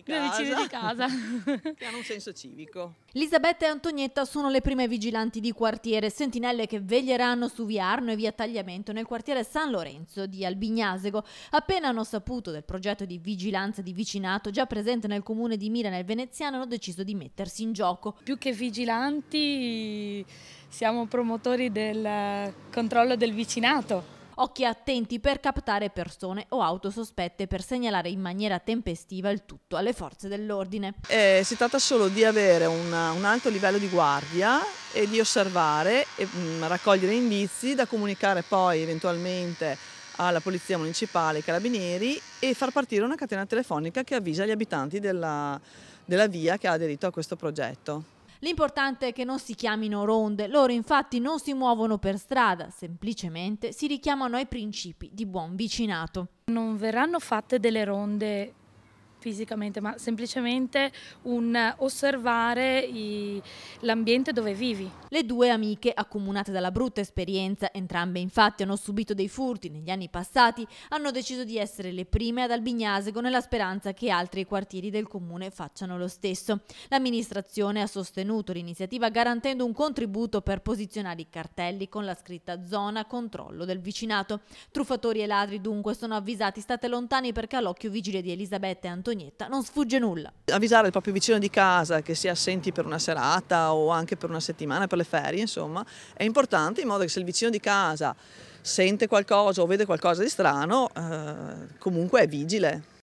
di Due casa, vicini di casa. che hanno un senso civico. Elisabetta e Antonietta sono le prime vigilanti di quartiere, sentinelle che veglieranno su via Arno e via Tagliamento nel quartiere San Lorenzo di Albignasego. Appena hanno saputo del progetto di vigilanza di vicinato già presente nel comune di Mira nel Veneziano, hanno deciso di mettersi in gioco. Più che vigilanti siamo promotori del controllo del vicinato. Occhi attenti per captare persone o auto sospette per segnalare in maniera tempestiva il tutto alle forze dell'ordine. Si tratta solo di avere un alto livello di guardia e di osservare e raccogliere indizi da comunicare poi eventualmente alla Polizia Municipale, ai Carabinieri, e far partire una catena telefonica che avvisa gli abitanti della via che ha aderito a questo progetto. L'importante è che non si chiamino ronde, loro infatti non si muovono per strada, semplicemente si richiamano ai principi di buon vicinato. Non verranno fatte delle ronde fisicamente, ma semplicemente un osservare l'ambiente dove vivi. Le due amiche, accomunate dalla brutta esperienza, entrambe infatti hanno subito dei furti negli anni passati, hanno deciso di essere le prime ad Albignasego nella speranza che altri quartieri del comune facciano lo stesso. L'amministrazione ha sostenuto l'iniziativa garantendo un contributo per posizionare i cartelli con la scritta zona controllo del vicinato. Truffatori e ladri dunque sono avvisati: state lontani, perché all'occhio vigile di Elisabetta e Antonietta non sfugge nulla. Avvisare il proprio vicino di casa che sia assenti per una serata o anche per una settimana, per le ferie, insomma, è importante, in modo che se il vicino di casa sente qualcosa o vede qualcosa di strano, comunque è vigile.